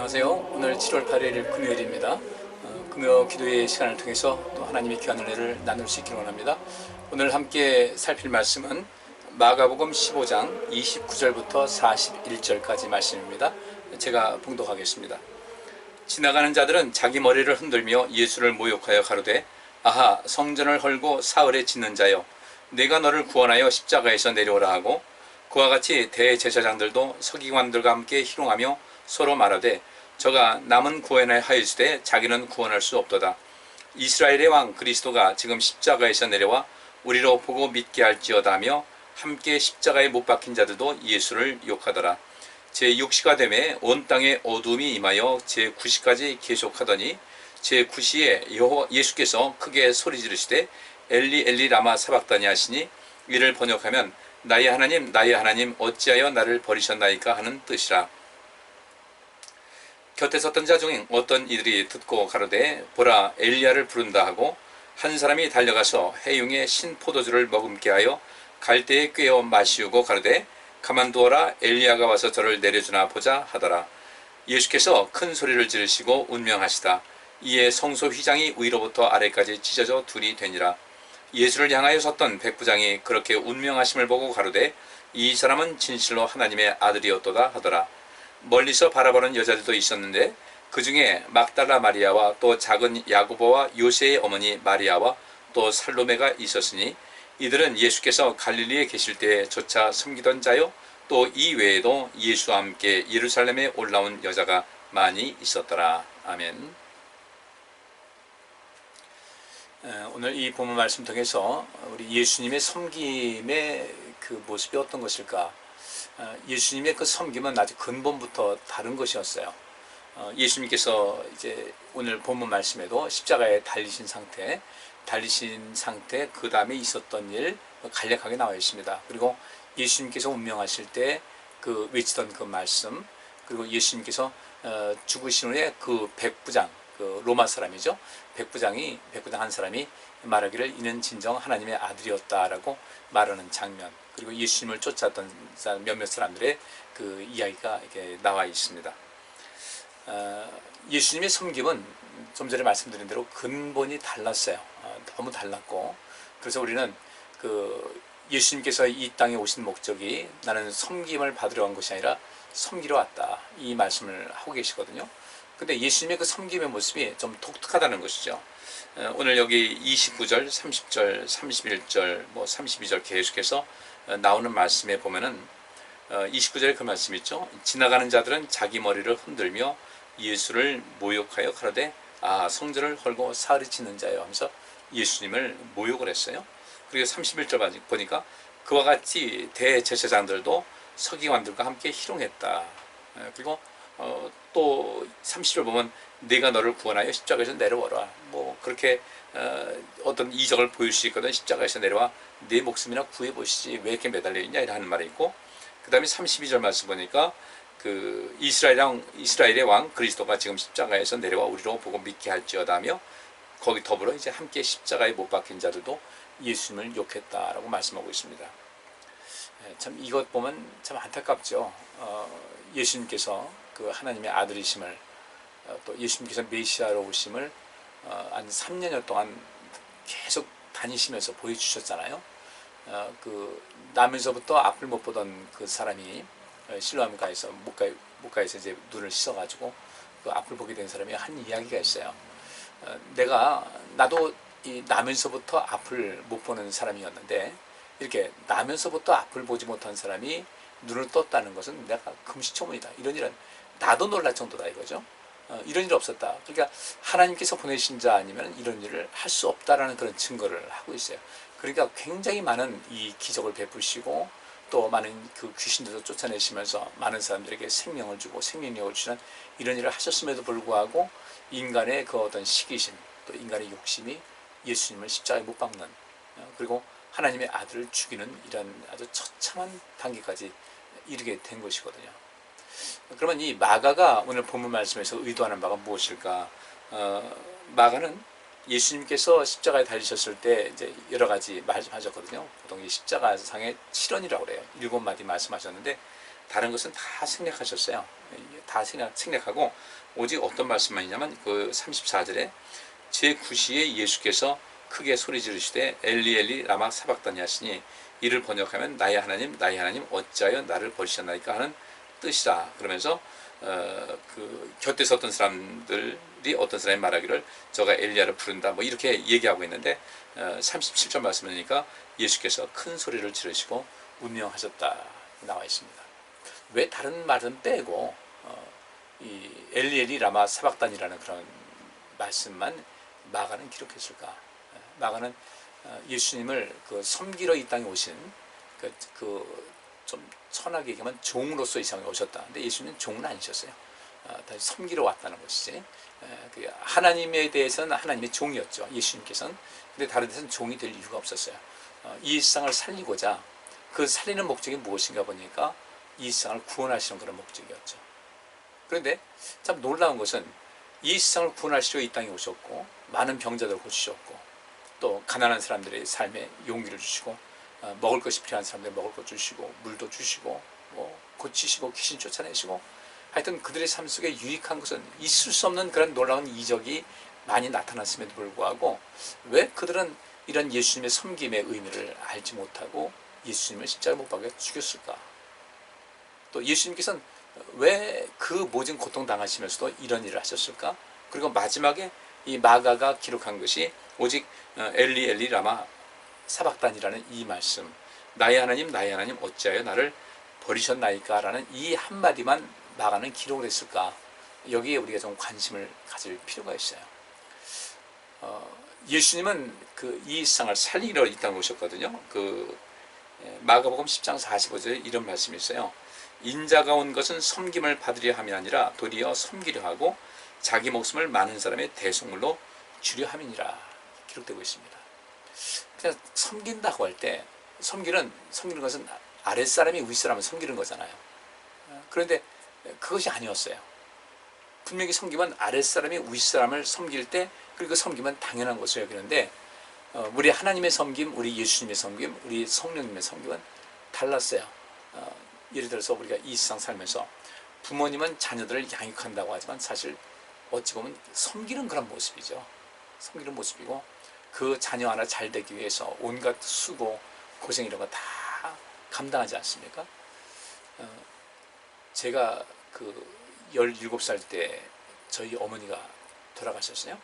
안녕하세요. 오늘 7월 8일 금요일입니다. 금요 기도의 시간을 통해서 또 하나님의 귀한 은혜를 나눌 수 있기를 원합니다. 오늘 함께 살필 말씀은 마가복음 15장 29절부터 41절까지 말씀입니다. 제가 봉독하겠습니다. 지나가는 자들은 자기 머리를 흔들며 예수를 모욕하여 가로되 아하, 성전을 헐고 사흘에 짓는 자여, 내가 너를 구원하여 십자가에서 내려오라 하고, 그와 같이 대제사장들도 서기관들과 함께 희롱하며 서로 말하되 저가 남은 구원을 하였으되 자기는 구원할 수 없도다. 이스라엘의 왕 그리스도가 지금 십자가에서 내려와 우리로 보고 믿게 할지어다 하며 함께 십자가에 못 박힌 자들도 예수를 욕하더라. 제6시가 되매 온 땅에 어둠이 임하여 제9시까지 계속하더니 제9시에 예수께서 크게 소리 지르시되 엘리 엘리 라마 사박다니 하시니, 이를 번역하면 나의 하나님 어찌하여 나를 버리셨나이까 하는 뜻이라. 곁에 섰던 자 중에 어떤 이들이 듣고 가로되 보라, 엘리야를 부른다 하고, 한 사람이 달려가서 해융에 신포도주를 머금게 하여 갈대에 꿰어 마시우고 가로되 가만두어라, 엘리야가 와서 저를 내려주나 보자 하더라. 예수께서 큰 소리를 지르시고 운명하시다. 이에 성소 휘장이 위로부터 아래까지 찢어져 둘이 되니라. 예수를 향하여 섰던 백부장이 그렇게 운명하심을 보고 가로되 이 사람은 진실로 하나님의 아들이었도다 하더라. 멀리서 바라보는 여자들도 있었는데 그 중에 막달라 마리아와 또 작은 야고보와 요새의 어머니 마리아와 또 살로메가 있었으니, 이들은 예수께서 갈릴리에 계실 때에 조차 섬기던 자요, 또 이 외에도 예수와 함께 예루살렘에 올라온 여자가 많이 있었더라. 아멘. 오늘 이 본문 말씀 통해서 우리 예수님의 섬김의 그 모습이 어떤 것일까? 예수님의 그 섬김은 아주 근본부터 다른 것이었어요. 예수님께서 이제 오늘 본문 말씀에도 십자가에 달리신 상태, 그 다음에 있었던 일 간략하게 나와 있습니다. 그리고 예수님께서 운명하실 때 그 외치던 그 말씀, 그리고 예수님께서 죽으신 후에 그 백부장, 그 로마 사람이죠. 백부장 한 사람이 말하기를 이는 진정 하나님의 아들이었다라고 말하는 장면, 그리고 예수님을 쫓았던 몇몇 사람들의 그 이야기가 이렇게 나와 있습니다. 예수님의 섬김은 좀 전에 말씀드린 대로 근본이 달랐어요. 너무 달랐고, 그래서 우리는 그 예수님께서 이 땅에 오신 목적이 나는 섬김을 받으러 간 것이 아니라 섬기러 왔다, 이 말씀을 하고 계시거든요. 근데 예수님의 그 섬김의 모습이 좀 독특하다는 것이죠. 오늘 여기 29절, 30절, 31절, 32절 계속해서 나오는 말씀에 보면은 29절에 그 말씀 있죠. 지나가는 자들은 자기 머리를 흔들며 예수를 모욕하여 가로되 아, 성전을 헐고 사흘이 짓는 자여 하면서 예수님을 모욕을 했어요. 그리고 31절 보니까 그와 같이 대제사장들도 서기관들과 함께 희롱했다. 그리고 또 30절 보면 내가 너를 구원하여 십자가에서 내려오라, 그렇게 어떤 이적을 보일 수 있거든. 십자가에서 내려와 내 목숨이나 구해보시지 왜 이렇게 매달려 있냐 이라는 말이 있고, 그 다음에 32절 말씀 보니까 그 이스라엘의 왕 그리스도가 지금 십자가에서 내려와 우리로 보고 믿게 할지어다 하며, 거기 더불어 이제 함께 십자가에 못 박힌 자들도 예수님을 욕했다라고 말씀하고 있습니다. 참 이것 보면 참 안타깝죠. 예수님께서 그 하나님의 아들이심을, 또 예수님께서 메시아로 오심을 한 3년여 동안 계속 다니시면서 보여주셨잖아요. 그 나면서부터 앞을 못 보던 그 사람이 실로암가에서 목가에서 이제 눈을 씻어가지고 그 앞을 보게 된 사람이 한 이야기가 있어요. 나도 이 나면서부터 앞을 못 보는 사람이었는데 이렇게 나면서부터 앞을 보지 못한 사람이 눈을 떴다는 것은 내가 금시초문이다. 이런 일은 나도 놀랄 정도다 이거죠. 이런 일 없었다. 그러니까 하나님께서 보내신 자 아니면 이런 일을 할 수 없다라는 그런 증거를 하고 있어요. 그러니까 굉장히 많은 이 기적을 베푸시고 또 많은 그 귀신들도 쫓아내시면서 많은 사람들에게 생명을 주고 생명력을 주는 이런 일을 하셨음에도 불구하고 인간의 그 어떤 시기심, 또 인간의 욕심이 예수님을 십자가에 못 박는, 그리고 하나님의 아들을 죽이는 이런 아주 처참한 단계까지 이르게 된 것이거든요. 그러면 이 마가가 오늘 본문 말씀에서 의도하는 바가 무엇일까? 마가는 예수님께서 십자가에 달리셨을 때 이제 여러 가지 말씀하셨거든요. 보통 이 십자가상의 7원이라고 그래요. 7마디 말씀하셨는데 다른 것은 다 생략하셨어요. 다 생략하고 오직 어떤 말씀만 있냐면 그 34절에 제9시에 예수께서 크게 소리 지르시되 엘리 엘리 라마 사박다니 하시니 이를 번역하면 나의 하나님 어찌하여 나를 버리셨나이까 하는 뜻이다. 그러면서 그 곁에 섰던 사람들이 어떤 사람이 말하기를 저가 엘리야를 부른다 뭐 이렇게 얘기하고 있는데 37절 말씀이니까 예수께서 큰 소리를 지르시고 운명하셨다 나와 있습니다. 왜 다른 말은 빼고 이 엘리 엘리 라마 사박단이라는 그런 말씀만 마가는 기록했을까? 마가는 예수님을 그 섬기러 이 땅에 오신 좀 천하게 얘기하면 종으로서 이 세상에 오셨다. 근데 예수님은 종은 아니셨어요. 다시 섬기러 왔다는 것이지. 하나님에 대해서는 하나님의 종이었죠. 예수님께서는. 근데 다른 데서는 종이 될 이유가 없었어요. 이 세상을 살리고자 그 살리는 목적이 무엇인가 보니까 이 세상을 구원하시는 그런 목적이었죠. 그런데 참 놀라운 것은 이 세상을 구원하시려 이 땅에 오셨고 많은 병자들을 고치셨고 또 가난한 사람들의 삶에 용기를 주시고 먹을 것이 필요한 사람들 먹을 것 주시고 물도 주시고 뭐 고치시고 귀신 쫓아내시고 하여튼 그들의 삶 속에 유익한 것은 있을 수 없는 그런 놀라운 이적이 많이 나타났음에도 불구하고 왜 그들은 이런 예수님의 섬김의 의미를 알지 못하고 예수님을 십자가에 못 박아 죽였을까? 또 예수님께서는 왜 그 모진 고통 당하시면서도 이런 일을 하셨을까? 그리고 마지막에 이 마가가 기록한 것이 오직 엘리 엘리 라마 사박단이라는 이 말씀, 나의 하나님 어찌하여 나를 버리셨나이까 라는 이 한마디만 마가는 기록을 했을까? 여기에 우리가 좀 관심을 가질 필요가 있어요. 예수님은 이 세상을 살리러 이 땅에 오셨거든요. 마가복음 10장 45절에 이런 말씀이 있어요. 인자가 온 것은 섬김을 받으려 함이 아니라 도리어 섬기려 하고 자기 목숨을 많은 사람의 대속물로 주려 함이니라 기록되고 있습니다. 그냥 섬긴다고 할 때 섬기는 것은 아랫사람이 윗사람을 섬기는 거잖아요. 그런데 그것이 아니었어요. 분명히 섬김은 아랫사람이 윗사람을 섬길 때 그리고 섬김은 당연한 것을 여기는데 우리 하나님의 섬김, 우리 예수님의 섬김, 우리 성령님의 섬김은 달랐어요. 예를 들어서 우리가 이 세상 살면서 부모님은 자녀들을 양육한다고 하지만 사실 어찌 보면 섬기는 그런 모습이죠. 섬기는 모습이고 그 자녀 하나 잘 되기 위해서 온갖 수고, 고생 이런 거 다 감당하지 않습니까? 제가 17살 때 저희 어머니가 돌아가셨어요.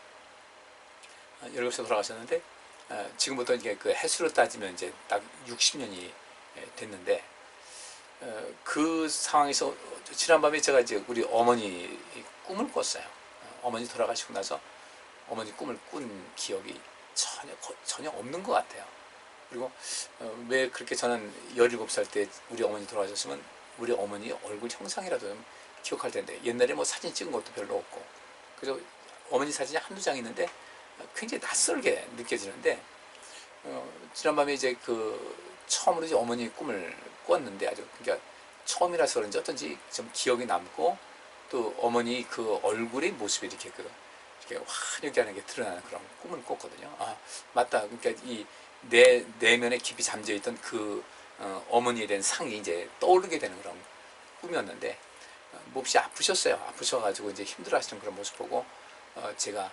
17살 돌아가셨는데 지금부터 이제 그 횟수로 따지면 이제 딱 60년이 됐는데 그 상황에서 지난밤에 제가 이제 우리 어머니 꿈을 꿨어요. 어머니 돌아가시고 나서 어머니 꿈을 꾼 기억이 전혀 없는 것 같아요. 그리고 왜 그렇게 저는 17살 때 우리 어머니 돌아가셨으면 우리 어머니 얼굴 형상이라도 좀 기억할 텐데 옛날에 뭐 사진 찍은 것도 별로 없고 그래서 어머니 사진이 한두 장 있는데 굉장히 낯설게 느껴지는데 지난밤에 이제 처음으로 이제 어머니 꿈을 꿨는데 아주 그러니까 처음이라서 그런지 어떤지 좀 기억이 남고 또 어머니 그 얼굴의 모습이 이렇게 환하게 하는 게 드러나는 그런 꿈을 꿨거든요. 아 맞다. 그러니까 이 내면에 깊이 잠재있던 어머니에 대한 상이 이제 떠오르게 되는 그런 꿈이었는데 몹시 아프셨어요. 아프셔가지고 이제 힘들어하시는 그런 모습 보고 제가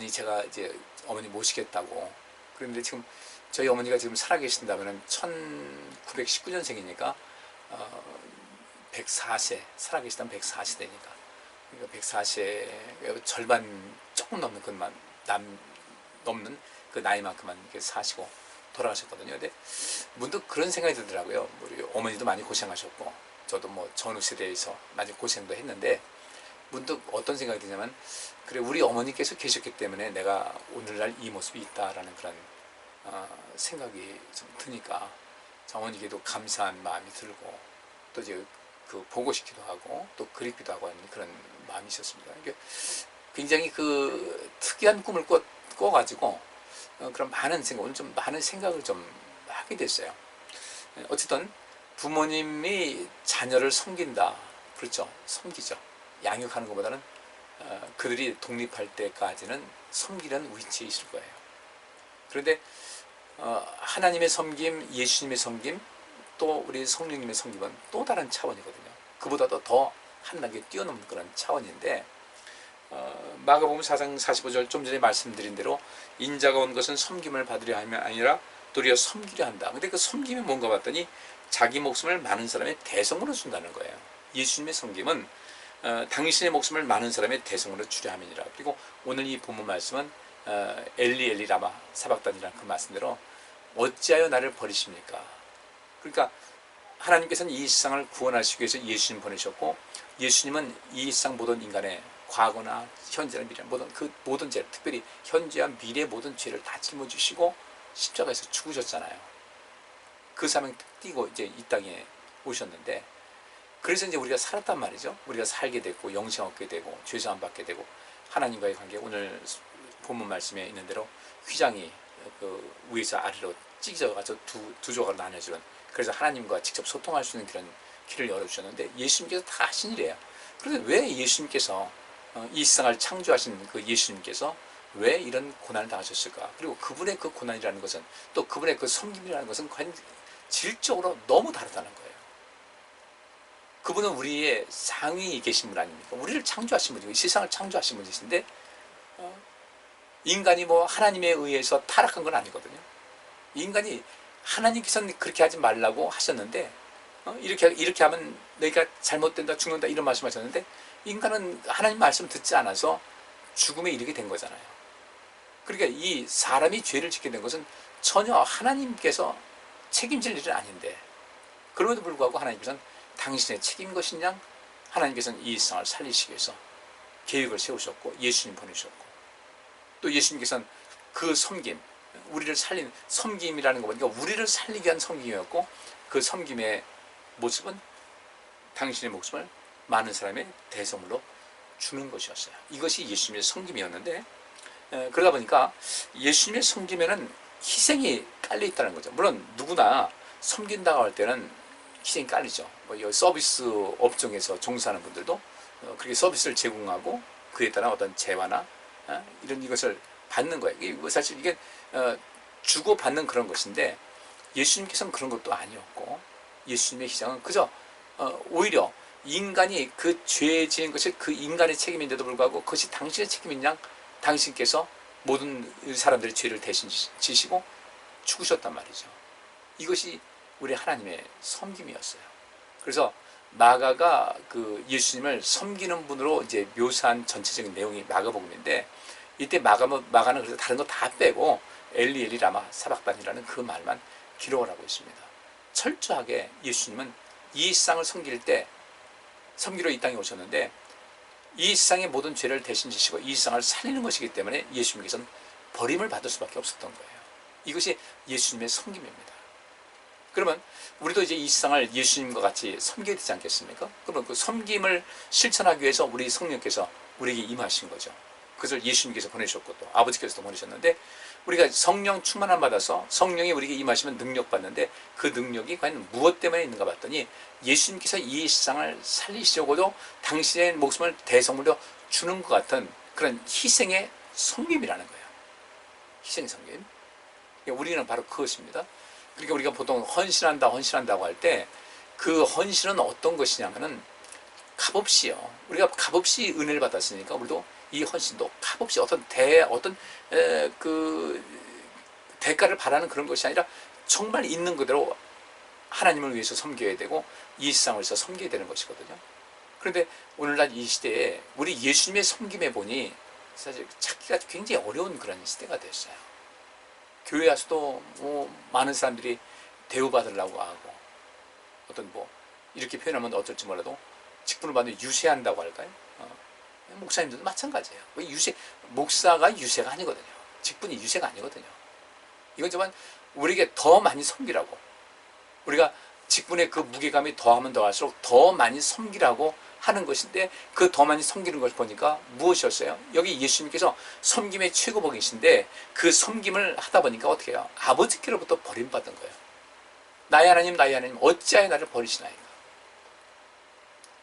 제가 이제 어머니 모시겠다고 그런데 지금 저희 어머니가 지금 살아계신다면 1919년생이니까 104세 살아계시다면 104세 되니까 그러니까 104세 절반 조금 넘는 그 나이만큼만 이렇게 사시고 돌아가셨거든요. 근데 문득 그런 생각이 들더라고요. 우리 어머니도 많이 고생하셨고 저도 뭐 전후 세대에서 많이 고생도 했는데 문득 어떤 생각이 드냐면 그래 우리 어머니께서 계셨기 때문에 내가 오늘날 이 모습이 있다라는 그런 생각이 좀 드니까 어머니께도 감사한 마음이 들고 또 이제 보고 싶기도 하고 또 그립기도 하고 하는 그런 마음이 있었습니다. 이게 굉장히 특이한 꿈을 꿔가지고 그런 많은 생각을 좀 하게 됐어요. 어쨌든 부모님이 자녀를 섬긴다. 그렇죠. 섬기죠. 양육하는 것보다는 그들이 독립할 때까지는 섬기는 위치에 있을 거예요. 그런데 하나님의 섬김, 예수님의 섬김, 또 우리 성령님의 섬김은 또 다른 차원이거든요. 그보다도 더 한 단계 뛰어넘는 그런 차원인데, 마가복음 4장 45절 좀 전에 말씀드린 대로 인자가 온 것은 섬김을 받으려 함이 아니라 도리어 섬기려 한다. 근데 그 섬김이 뭔가 봤더니 자기 목숨을 많은 사람의 대성으로 준다는 거예요. 예수님의 섬김은 당신의 목숨을 많은 사람의 대성으로 주려 함이니라. 그리고 오늘 이 본문 말씀은 엘리 엘리 라마 사박단이라는 그 말씀대로 어찌하여 나를 버리십니까? 그러니까 하나님께서는 이 세상을 구원하시기 위해서 예수님 보내셨고, 예수님은 이 세상 모든 인간의 과거나 현재나 미래 모든 죄, 특별히 현재와 미래 모든 죄를 다 짊어지시고 십자가에서 죽으셨잖아요. 그 사명 띠고 이제 이 땅에 오셨는데, 그래서 이제 우리가 살았단 말이죠. 우리가 살게 되고 영생 얻게 되고 죄사함 받게 되고 하나님과의 관계, 오늘 본문 말씀에 있는 대로 휘장이 그 위에서 아래로 찢어져서 두 조각으로 나눠지는, 그래서 하나님과 직접 소통할 수 있는 그런 길을 열어주셨는데, 예수님께서 다 하신 일이에요. 그런데 왜 예수님께서 이 세상을 창조하신 그 예수님께서 왜 이런 고난을 당하셨을까? 그리고 그분의 그 고난이라는 것은, 또 그분의 그 섬김이라는 것은 질적으로 너무 다르다는 거예요. 그분은 우리의 상위에 계신 분 아닙니까? 우리를 창조하신 분이고 이 세상을 창조하신 분이신데, 인간이 뭐 하나님에 의해서 타락한 건 아니거든요. 인간이 하나님께서는 그렇게 하지 말라고 하셨는데, 이렇게 하면 너희가 잘못된다, 죽는다, 이런 말씀하셨는데, 인간은 하나님 말씀 듣지 않아서 죽음에 이르게 된 거잖아요. 그러니까 이 사람이 죄를 짓게 된 것은 전혀 하나님께서 책임질 일은 아닌데, 그럼에도 불구하고 하나님께서는 당신의 책임인 것이냐, 하나님께서는 이 세상을 살리시기 위해서 계획을 세우셨고 예수님 보내셨고, 또 예수님께서는 그 섬김, 우리를 살린 섬김이라는 거 보니까 우리를 살리기 위한 섬김이었고, 그 섬김의 모습은 당신의 목숨을 많은 사람의 대성물로 주는 것이었어요. 이것이 예수님의 섬김이었는데, 그러다 보니까 예수님의 섬김에는 희생이 깔려 있다는 거죠. 물론 누구나 섬긴다고 할 때는 희생이 깔리죠. 뭐 서비스 업종에서 종사하는 분들도 그렇게 서비스를 제공하고 그에 따른 어떤 재화나 이런 이것을 받는 거예요. 사실 이게 주고 받는 그런 것인데, 예수님께서는 그런 것도 아니었고, 예수님의 희생은 그저 오히려 인간이 그 죄 지은 것이 그 인간의 책임인데도 불구하고 그것이 당신의 책임인 양 당신께서 모든 사람들의 죄를 대신 지시고 죽으셨단 말이죠. 이것이 우리 하나님의 섬김이었어요. 그래서 마가가 그 예수님을 섬기는 분으로 이제 묘사한 전체적인 내용이 마가복음인데, 이때 마가는 그래서 다른 거 다 빼고 엘리 엘리 라마 사박단이라는 그 말만 기록을 하고 있습니다. 철저하게 예수님은 이 세상을 섬기러 이 땅에 오셨는데, 이 세상의 모든 죄를 대신 지시고 이 세상을 살리는 것이기 때문에 예수님께서는 버림을 받을 수밖에 없었던 거예요. 이것이 예수님의 섬김입니다. 그러면 우리도 이제 이 세상을 예수님과 같이 섬겨야 되지 않겠습니까? 그러면 그 섬김을 실천하기 위해서 우리 성령께서 우리에게 임하신 거죠. 그것을 예수님께서 보내셨고 또 아버지께서도 보내셨는데, 우리가 성령 충만함 받아서 성령이 우리에게 임하시면 능력 받는데, 그 능력이 과연 무엇 때문에 있는가 봤더니 예수님께서 이 세상을 살리시려고도 당신의 목숨을 대성물로 주는 것 같은 그런 희생의 섬김이라는 거예요. 희생의 섬김. 우리는 바로 그것입니다. 그러니까 우리가 보통 헌신한다고 할 때 그 헌신은 어떤 것이냐면은 값없이요. 우리가 값없이 은혜를 받았으니까 우리도 이 헌신도 값없이 어떤 대가를 바라는 그런 것이 아니라 정말 있는 그대로 하나님을 위해서 섬겨야 되고 이 세상을 위해서 섬겨야 되는 것이거든요. 그런데 오늘날 이 시대에 우리 예수님의 섬김에 보니 사실 찾기가 굉장히 어려운 그런 시대가 됐어요. 교회 와서도 뭐 많은 사람들이 대우받으려고 하고, 어떤 뭐 이렇게 표현하면 어떨지 몰라도 직분을 받는 유세한다고 할까요? 목사님들도 마찬가지예요. 목사가 유세가 아니거든요. 직분이 유세가 아니거든요. 이건 정말 우리에게 더 많이 섬기라고, 우리가 직분의 그 무게감이 더하면 더할수록 더 많이 섬기라고 하는 것인데, 그 더 많이 섬기는 것을 보니까 무엇이었어요? 여기 예수님께서 섬김의 최고봉이신데, 그 섬김을 하다 보니까 어떻게 해요? 아버지께로부터 버림받은 거예요. 나의 하나님 어찌하여 나를 버리시나이까?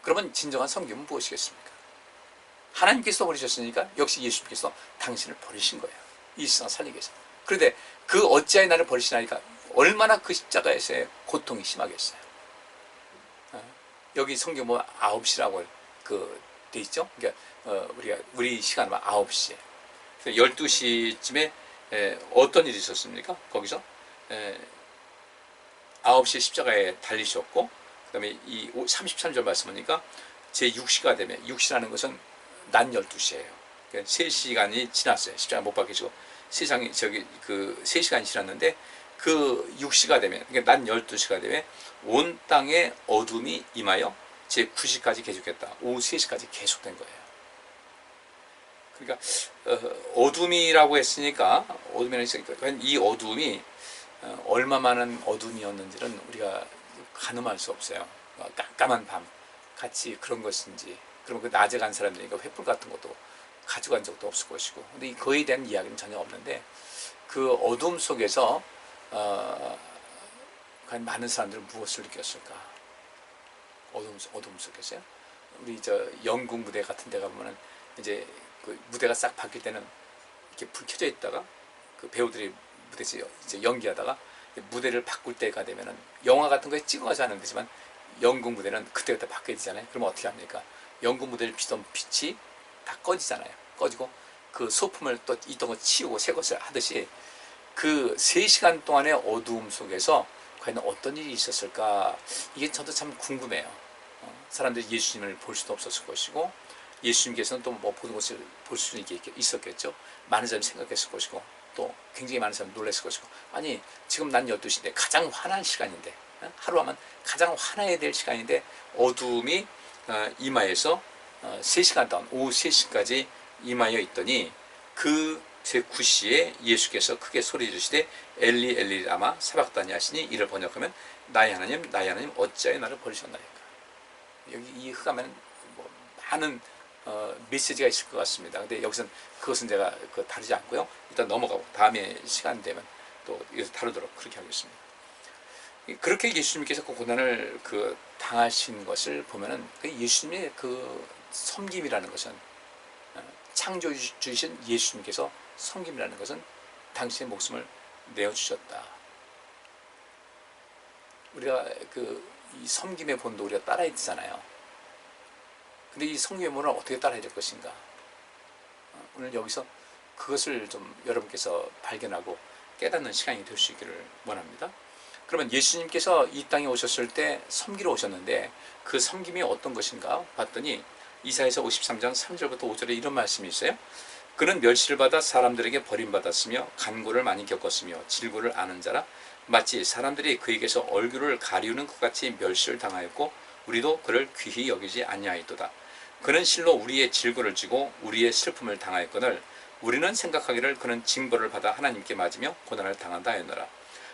그러면 진정한 섬김은 무엇이겠습니까? 하나님께서 버리셨으니까 역시 예수님께서 당신을 버리신 거예요. 이 세상 살리기 위해서. 그런데 그 어찌하여 나를 버리시나이까? 얼마나 그 십자가에서의 고통이 심하겠어요. 여기 성경 뭐 9시라고 돼 있죠. 그러니까 우리 시간은 9시. 12시쯤에 어떤 일이 있었습니까? 거기서 9시에 십자가에 달리셨고, 그 다음에 이 33절 말씀하니까 제6시가 되면, 6시라는 것은 낮 12시예요. 그러니까 3시간이 지났어요. 십자가 못 박히시고 세상에 3시간이 지났는데, 그 6시가 되면, 그러니까 낮 12시가 되면 온 땅에 어둠이 임하여 제9시까지 계속했다. 오후 3시까지 계속된 거예요. 그러니까 어둠이라고 했으니까, 이 어둠이 얼마 많은 어둠이었는지는 우리가 가늠할 수 없어요. 깜깜한 밤 같이 그런 것인지, 그러면 그 낮에 간 사람들이니까 횃불 같은 것도 가져간 적도 없을 것이고, 근데 그거에 대한 이야기는 전혀 없는데, 그 어둠 속에서 과연 많은 사람들은 무엇을 느꼈을까? 어둠 속에서요. 우리 영국 무대 같은 데 가보면은 이제 그 무대가 싹 바뀔 때는 이렇게 불 켜져 있다가 그 배우들이 무대에서 이제 연기하다가 무대를 바꿀 때가 되면은 영화 같은 거에 찍어가지 않은 데지만 영국 무대는 그때그때 바뀌어야 되잖아요. 그러면 어떻게 합니까? 영국 무대를 비던 빛이 다 꺼지잖아요. 꺼지고 그 소품을 또 있던 거 치우고 새 것을 하듯이, 그 3시간 동안의 어두움 속에서 과연 어떤 일이 있었을까? 이게 저도 참 궁금해요. 사람들이 예수님을 볼 수도 없었을 것이고, 예수님께서는 또 뭐 모든 것을 볼 수 있었겠죠. 많은 사람이 생각했을 것이고, 또 굉장히 많은 사람이 놀랐을 것이고, 아니 지금 난 12시인데 가장 환한 시간인데, 하루 하면 가장 환해야 될 시간인데 어둠이 임하여서 3시간 동안 오후 3시까지 임하여 있더니, 그 제9시에 예수께서 크게 소리 지르시되 엘리 엘리 라마 사박다니 하시니, 이를 번역하면 나의 하나님 나의 하나님 어찌하여 나를 버리셨나이까. 여기 이 흑암에는 뭐 많은 메시지가 있을 것 같습니다. 근데 여기서는 그것은 제가 다루지 않고요. 일단 넘어가고 다음에 시간 되면 또 여기서 다루도록 그렇게 하겠습니다. 그렇게 예수님께서 그 고난을 당하신 것을 보면은 예수님의 그 섬김이라는 것은, 창조주이신 예수님께서 섬김이라는 것은 당신의 목숨을 내어주셨다. 우리가 이 섬김의 본도 우리가 따라야 되잖아요. 근데 이 섬김의 본을 어떻게 따라야 될 것인가? 오늘 여기서 그것을 좀 여러분께서 발견하고 깨닫는 시간이 될 수 있기를 원합니다. 그러면 예수님께서 이 땅에 오셨을 때 섬기러 오셨는데, 그 섬김이 어떤 것인가 봤더니 이사야서 53장 3절부터 5절에 이런 말씀이 있어요. 그는 멸시를 받아 사람들에게 버림받았으며 간고를 많이 겪었으며 질고를 아는 자라, 마치 사람들이 그에게서 얼굴을 가리우는 것 같이 멸시를 당하였고 우리도 그를 귀히 여기지 아니하였도다. 그는 실로 우리의 질고를 지고 우리의 슬픔을 당하였거늘 우리는 생각하기를 그는 징벌을 받아 하나님께 맞으며 고난을 당한다 하였노라.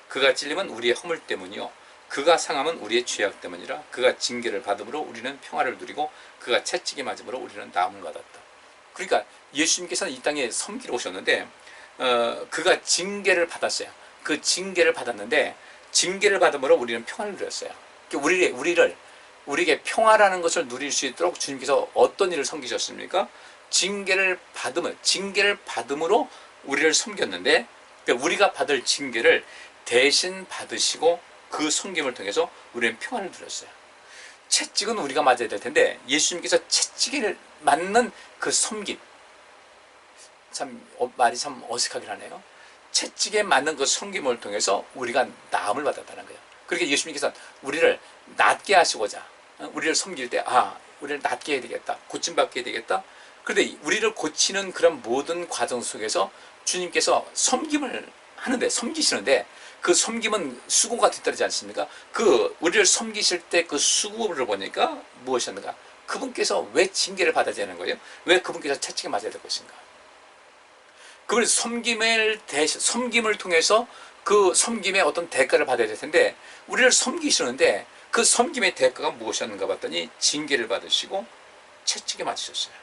그가 찔림은 우리의 허물 때문이요 그가 상함은 우리의 죄악 때문이라. 그가 징계를 받음으로 우리는 평화를 누리고 그가 채찍에 맞음으로 우리는 나음을 받았다. 그러니까 예수님께서는 이 땅에 섬기러 오셨는데 그가 징계를 받았어요. 그 징계를 받았는데 징계를 받음으로 우리는 평화를 누렸어요. 우리에게 평화라는 것을 누릴 수 있도록 주님께서 어떤 일을 섬기셨습니까? 징계를 받음으로 우리를 섬겼는데, 그러니까 우리가 받을 징계를 대신 받으시고 그 섬김을 통해서 우리는 평화를 누렸어요. 채찍은 우리가 맞아야 될 텐데 예수님께서 채찍을 맞는 그 섬김, 말이 참 어색하긴 하네요. 채찍에 맞는 그 섬김을 통해서 우리가 나음을 받았다는 거예요. 그렇게 예수님께서 우리를 낫게 하시고자, 우리를 섬길 때 우리를 낫게 해야 되겠다, 고침받게 해야 되겠다. 그런데 우리를 고치는 그런 모든 과정 속에서 주님께서 섬김을 하는데, 섬기시는데 그 섬김은 수고가 뒤따르지 않습니까? 우리를 섬기실 때 그 수고를 보니까 무엇이었는가? 그분께서 왜 징계를 받아야 되는 거예요? 왜 그분께서 채찍에 맞아야 될 것인가? 그걸 섬김을 통해서 그 섬김의 어떤 대가를 받아야 될 텐데, 우리를 섬기시는데 그 섬김의 대가가 무엇이었는가 봤더니 징계를 받으시고 채찍에 맞으셨어요.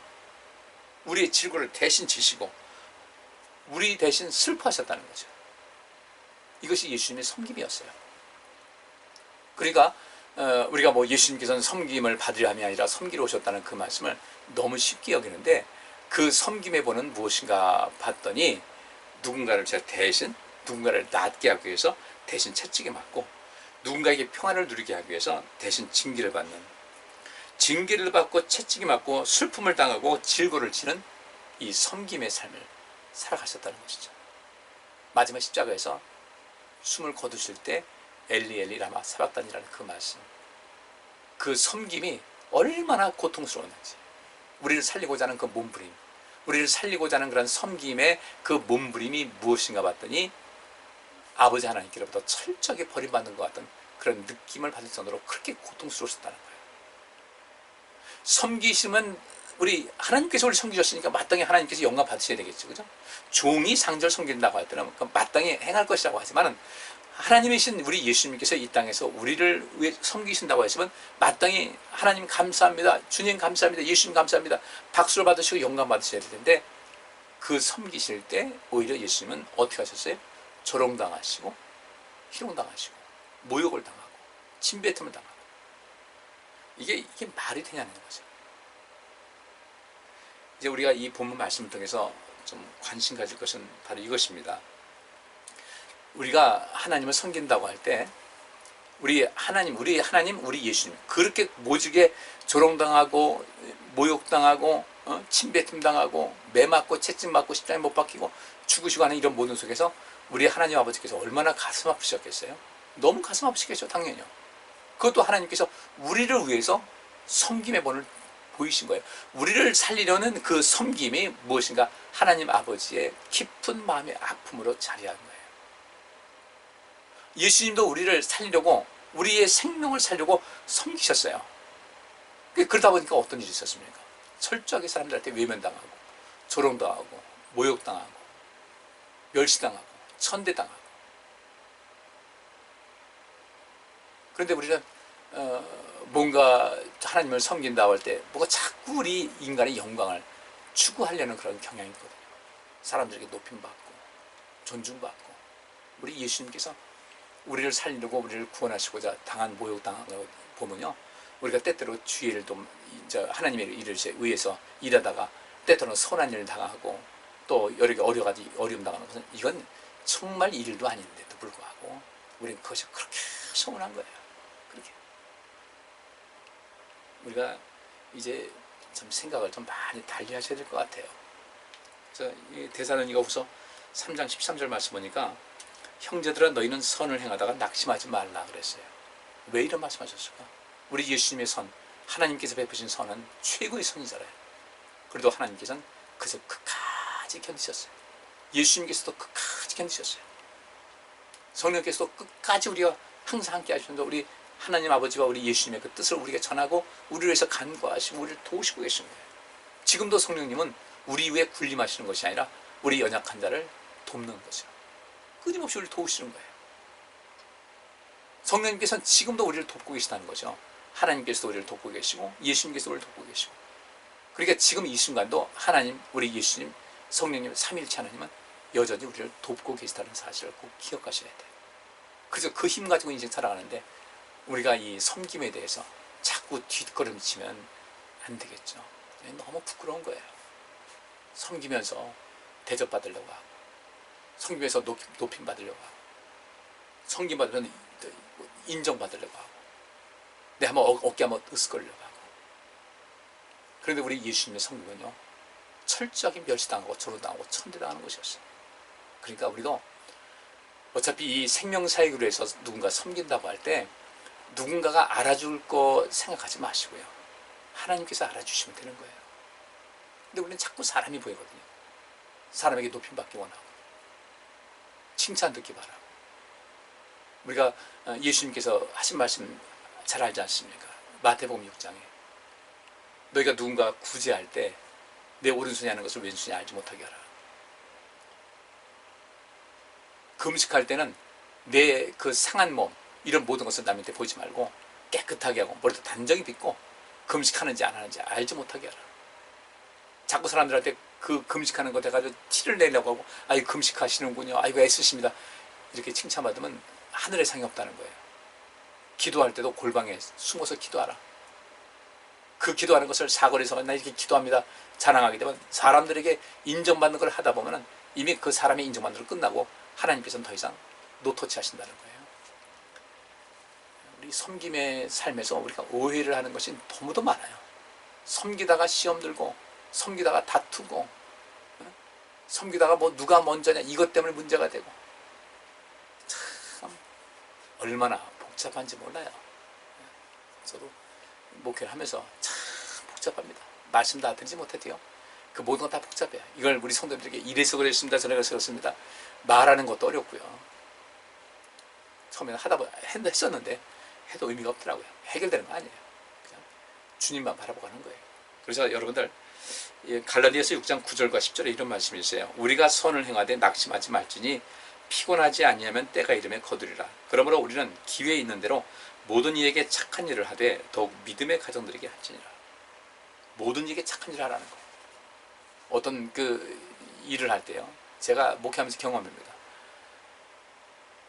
우리의 질고를 대신 지시고 우리 대신 슬퍼하셨다는 거죠. 이것이 예수님의 섬김이었어요. 그러니까 우리가 예수님께서는 섬김을 받으려 함이 아니라 섬기러 오셨다는 그 말씀을 너무 쉽게 여기는데, 그 섬김의 본은 무엇인가 봤더니 누군가를 낫게 하기 위해서 대신 채찍에 맞고 누군가에게 평안을 누리게 하기 위해서 대신 징계를 받는, 징계를 받고 채찍이 맞고 슬픔을 당하고 질고를 치는 이 섬김의 삶을 살아가셨다는 것이죠. 마지막 십자가에서 숨을 거두실 때 엘리 엘리 라마 사박단이라는 그 말씀, 그 섬김이 얼마나 고통스러웠는지, 우리를 살리고자 하는 그 몸부림, 우리를 살리고자 하는 그런 섬김의 그 몸부림이 무엇인가 봤더니 아버지 하나님께로부터 철저하게 버림받는 것 같은 그런 느낌을 받을 정도로 그렇게 고통스러웠다는 거예요. 섬기심은 우리 하나님께서 우리 섬기셨으니까 마땅히 하나님께서 영광 받으셔야 되겠죠, 그죠? 종이 상절 섬긴다고 할 때는 마땅히 행할 것이라고 하지만은 하나님이신 우리 예수님께서 이 땅에서 우리를 위해 섬기신다고 하시면 마땅히 하나님 감사합니다, 주님 감사합니다, 예수님 감사합니다 박수를 받으시고 영광 받으셔야 될 텐데, 그 섬기실 때 오히려 예수님은 어떻게 하셨어요? 조롱당하시고 희롱당하시고 모욕을 당하고 침뱉음을 당하고, 이게 말이 되냐는 거죠. 이제 우리가 이 본문 말씀을 통해서 좀 관심 가질 것은 바로 이것입니다. 우리가 하나님을 섬긴다고 할 때 우리 하나님, 우리 예수님 그렇게 모지게 조롱당하고 모욕당하고 침뱉음당하고 매맞고 채찍맞고 십자가에 못 박히고 죽으시고 하는 이런 모든 속에서 우리 하나님 아버지께서 얼마나 가슴 아프셨겠어요? 너무 가슴 아프시겠죠, 당연히요. 그것도 하나님께서 우리를 위해서 섬김의 본을 보이신 거예요. 우리를 살리려는 그 섬김이 무엇인가? 하나님 아버지의 깊은 마음의 아픔으로 자리한 거예요. 예수님도 우리를 살리려고, 우리의 생명을 살려고 섬기셨어요. 그러다 보니까 어떤 일이 있었습니까? 철저하게 사람들한테 외면당하고 조롱당하고 모욕당하고 멸시당하고 천대당하고. 그런데 우리는 뭔가 하나님을 섬긴다고 할 때 뭐가 자꾸 우리 인간의 영광을 추구하려는 그런 경향이 있거든요. 사람들에게 높임받고 존중받고. 우리 예수님께서 우리를 살리려고 우리를 구원하시고자 당한 모욕당한 거 보면요, 우리가 때때로 주의를 좀 이제 하나님의 일을 위해서 일하다가 때때로는 선한 일을 당하고 또 여러 가지 어려움 당하는 것은 이건 정말 일도 아닌데도 불구하고 우리는 그것이 그렇게 서운한 거예요. 그렇게 우리가 이제 좀 생각을 좀 많이 달리 하셔야 될 것 같아요. 그래서 이 데살로니가후서 3장 13절 말씀 보니까 형제들아 너희는 선을 행하다가 낙심하지 말라 그랬어요. 왜 이런 말씀하셨을까? 우리 예수님의 선, 하나님께서 베푸신 선은 최고의 선이잖아요. 그래도 하나님께서는 그래서 끝까지 견디셨어요. 예수님께서도 끝까지 견디셨어요. 성령께서도 끝까지 우리가 항상 함께 하시면서 우리 하나님 아버지와 우리 예수님의 그 뜻을 우리가 전하고 우리를 위해서 간구하시고 우리를 도우시고 계신 거예요. 지금도 성령님은 우리 위에 군림하시는 것이 아니라 우리 연약한 자를 돕는 거죠. 끊임없이 우리를 도우시는 거예요. 성령님께서는 지금도 우리를 돕고 계시다는 거죠. 하나님께서도 우리를 돕고 계시고 예수님께서도 우리를 돕고 계시고. 그러니까 지금 이 순간도 하나님, 우리 예수님, 성령님, 삼위일체 하나님은 여전히 우리를 돕고 계시다는 사실을 꼭 기억하셔야 돼요. 그래서 그 힘 가지고 인생 살아가는데 우리가 이 섬김에 대해서 자꾸 뒷걸음치면 안 되겠죠. 너무 부끄러운 거예요. 섬기면서 대접받으려고 하고, 섬기면서 높임 받으려고 하고, 섬김받으면 인정받으려고 하고, 내 한번 어깨 한번 으스거리려고 하고. 그런데 우리 예수님의 섬김은요, 철저하게 멸시당하고 조롱당하고 천대당하는 것이었어요. 그러니까 우리도 어차피 이 생명사역으로 해서 누군가 섬긴다고 할 때 누군가가 알아줄 거 생각하지 마시고요, 하나님께서 알아주시면 되는 거예요. 근데 우리는 자꾸 사람이 보이거든요. 사람에게 높임받기 원하고 칭찬 듣기 바라고. 우리가 예수님께서 하신 말씀 잘 알지 않습니까? 마태복음 6장에 너희가 누군가 구제할 때 내 오른손이 하는 것을 왼손이 알지 못하게 하라. 금식할 때는 내 그 상한 몸, 이런 모든 것을 남한테 보이지 말고 깨끗하게 하고 머리도 단정히 빗고 금식하는지 안 하는지 알지 못하게 하라. 자꾸 사람들한테 그 금식하는 것 해가지고 티를 내려고 하고, 아이고 금식하시는군요, 아이고 애쓰십니다, 이렇게 칭찬받으면 하늘에 상이 없다는 거예요. 기도할 때도 골방에 숨어서 기도하라. 그 기도하는 것을 사거리에서 나 이렇게 기도합니다 자랑하게 되면 사람들에게 인정받는 걸 하다 보면 이미 그 사람의 인정받는 걸 끝나고 하나님께서는 더 이상 노터치 하신다는 거예요. 섬김의 삶에서 우리가 오해를 하는 것이 너무도 많아요. 섬기다가 시험 들고, 섬기다가 다투고, 섬기다가 뭐 누가 먼저냐 이것 때문에 문제가 되고, 참 얼마나 복잡한지 몰라요. 저도 목회를 하면서 참 복잡합니다. 말씀 다 듣지 못해도요. 그 모든 건 다 복잡해요. 이걸 우리 성도들에게 이래서 그랬습니다, 저래서 그랬습니다 말하는 것도 어렵고요. 처음에는 했었는데 해도 의미가 없더라고요. 해결되는 거 아니에요. 그냥 주님만 바라보고 하는 거예요. 그래서 여러분들 갈라디아서 6장 9절과 10절에 이런 말씀이 있어요. 우리가 선을 행하되 낙심하지 말지니 피곤하지 아니하면 때가 이름에 거두리라. 그러므로 우리는 기회 있는 대로 모든 이에게 착한 일을 하되 더욱 믿음의 가정들에게 할지니라. 모든 이에게 착한 일을 하라는 거예요. 어떤 일을 할 때요. 제가 목회하면서 경험입니다.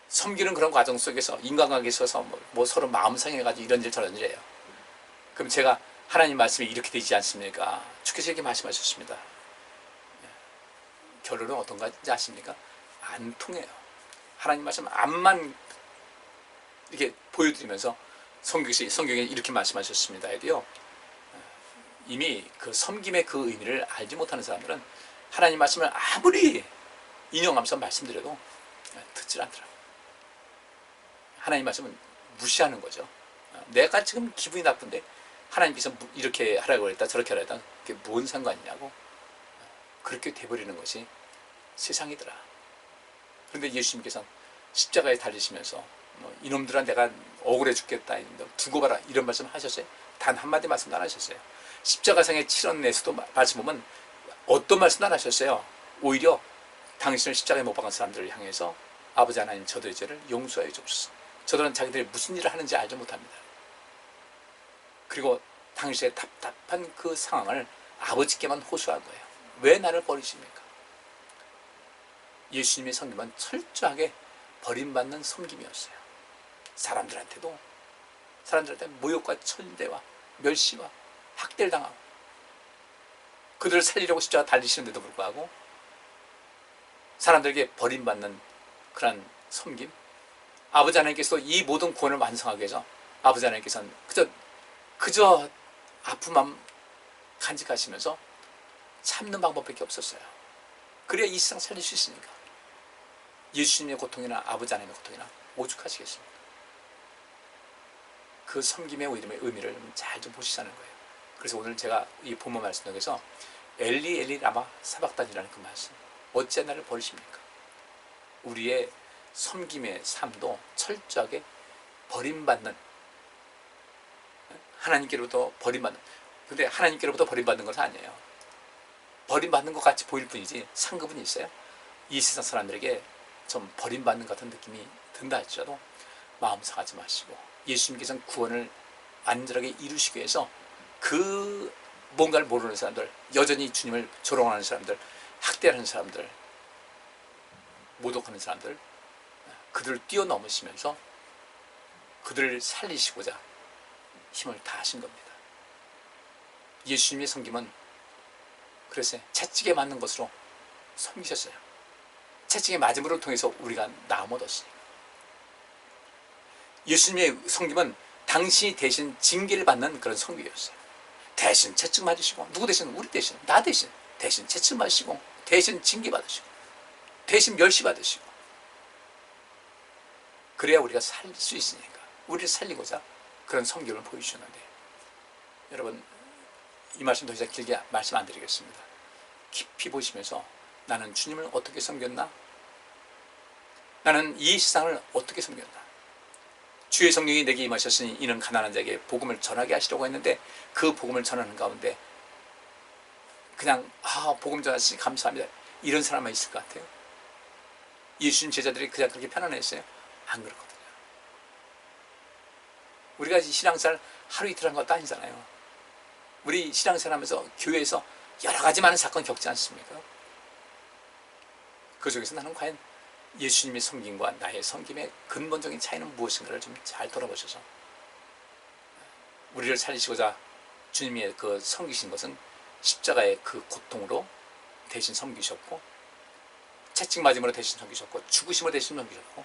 섬기는 그런 과정 속에서 인간관계에 있어서 뭐 서로 마음 상해가지고 이런 일 저런 일이에요. 그럼 제가 하나님 말씀이 이렇게 되지 않습니까? 주께서 이렇게 말씀하셨습니다. 결론은 어떤가 아십니까? 안 통해요. 하나님 말씀 앞만 이렇게 보여드리면서 성경에 이렇게 말씀하셨습니다 해도요. 이미 그 섬김의 그 의미를 알지 못하는 사람들은 하나님 말씀을 아무리 인용하면서 말씀드려도 듣질 않더라고요. 하나님 말씀은 무시하는 거죠. 내가 지금 기분이 나쁜데 하나님께서 이렇게 하라고 했다 저렇게 하라고 했다 그게 뭔 상관이냐고 그렇게 돼버리는 것이 세상이더라. 그런데 예수님께서는 십자가에 달리시면서 이놈들아 내가 억울해 죽겠다 두고 봐라 이런 말씀 하셨어요? 단 한마디 말씀도 안 하셨어요. 십자가상의 칠언에서도 말씀 보면 어떤 말씀도 안 하셨어요. 오히려 당신을 십자가에 못 박은 사람들을 향해서 아버지 하나님 저들의 죄를 용서하여 주옵소서. 저들은 자기들이 무슨 일을 하는지 알지 못합니다. 그리고 당신의 답답한 그 상황을 아버지께만 호소한 거예요. 왜 나를 버리십니까? 예수님의 섬김은 철저하게 버림받는 섬김이었어요. 사람들한테 모욕과 천대와 멸시와 학대를 당하고 그들을 살리려고 십자가 달리시는데도 불구하고 사람들에게 버림받는 그런 섬김. 아버지 하나님께서 이 모든 구원을 완성하기 위해서 아버지 하나님께서는 그저 아픔만 간직하시면서 참는 방법밖에 없었어요. 그래야 이 세상 살릴 수 있으니까. 예수님의 고통이나 아버지 하나님의 고통이나 오죽하시겠습니까? 그 섬김의 의미를 잘 좀 보시자는 거예요. 그래서 오늘 제가 이 본문 말씀 속에서 엘리 엘리 라마 사박단이라는 그 말씀, 어찌 나를 버리십니까? 우리의 섬김의 삶도 철저하게 버림받는, 하나님께로부터 버림받는, 근데 하나님께로부터 버림받는 것은 아니에요. 버림받는 것 같이 보일 뿐이지 상급은 있어요. 이 세상 사람들에게 좀 버림받는 같은 느낌이 든다 할지라도 마음 상하지 마시고, 예수님께서는 구원을 안전하게 이루시기 위해서 그 뭔가를 모르는 사람들, 여전히 주님을 조롱하는 사람들, 학대하는 사람들, 모독하는 사람들, 그들을 뛰어넘으시면서 그들을 살리시고자 힘을 다하신 겁니다. 예수님의 섬김은 그래서 채찍에 맞는 것으로 섬기셨어요. 채찍에 맞음으로 통해서 우리가 나음 얻었으니까. 예수님의 섬김은 당신이 대신 징계를 받는 그런 섬김이었어요. 대신 채찍 맞으시고, 누구 대신? 우리 대신, 나 대신 채찍 맞으시고, 대신 징계 받으시고, 대신 멸시 받으시고, 그래야 우리가 살 수 있으니까 우리를 살리고자 그런 섬김을 보여주셨는데, 여러분 이 말씀 더 이상 길게 말씀 안 드리겠습니다. 깊이 보시면서 나는 주님을 어떻게 섬겼나? 나는 이 세상을 어떻게 섬겼나? 주의 성령이 내게 임하셨으니 이는 가난한 자에게 복음을 전하게 하시려고 했는데, 그 복음을 전하는 가운데 그냥 복음 전하시니 감사합니다 이런 사람만 있을 것 같아요? 예수님 제자들이 그냥 그렇게 편안했어요? 안 그렇거든요. 우리가 신앙생활 하루 이틀 한 것도 아니잖아요. 우리 신앙생활 하면서 교회에서 여러 가지 많은 사건 겪지 않습니까? 그 속에서 나는 과연 예수님의 섬김과 나의 섬김의 근본적인 차이는 무엇인가를 좀 잘 돌아보셔서, 우리를 살리시고자 주님의 그 섬기신 것은 십자가의 그 고통으로 대신 섬기셨고, 채찍 맞음으로 대신 섬기셨고, 죽으심으로 대신 섬기셨고,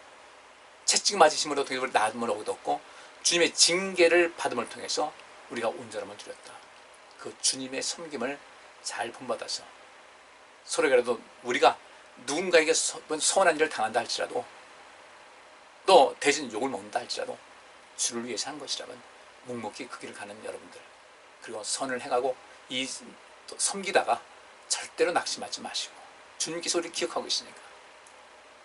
채찍 맞으심으로 나음을 얻었고, 주님의 징계를 받음을 통해서 우리가 온전함을 누렸다. 그 주님의 섬김을 잘 본받아서 서로에게라도 우리가 누군가에게 서운한 일을 당한다 할지라도 또 대신 욕을 먹는다 할지라도 주를 위해서 한 것이라면 묵묵히 그 길을 가는 여러분들, 그리고 선을 행하고 이 섬기다가 절대로 낙심하지 마시고 주님께서 우리를 기억하고 계시니까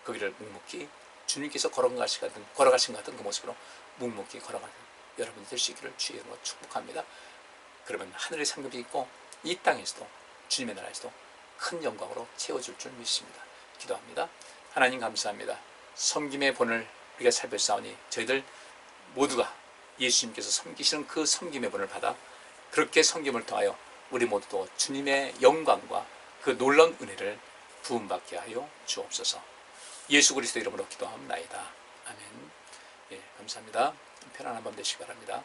그 길을 묵묵히 주님께서 걸어가신 것 같은 그 모습으로 묵묵히 걸어가는 여러분들 되시기를 주의 이름으로 축복합니다. 그러면 하늘의 상급이 있고 이 땅에서도 주님의 나라에서도 큰 영광으로 채워줄 줄 믿습니다. 기도합니다. 하나님 감사합니다. 섬김의 본을 우리가 살펴싸우니 저희들 모두가 예수님께서 섬기시는 그 섬김의 본을 받아 그렇게 섬김을 통하여 우리 모두도 주님의 영광과 그 놀라운 은혜를 부음받게 하여 주옵소서. 예수 그리스도 이름으로 기도합나이다. 아멘. 예, 감사합니다. 편안한 밤 되시기 바랍니다.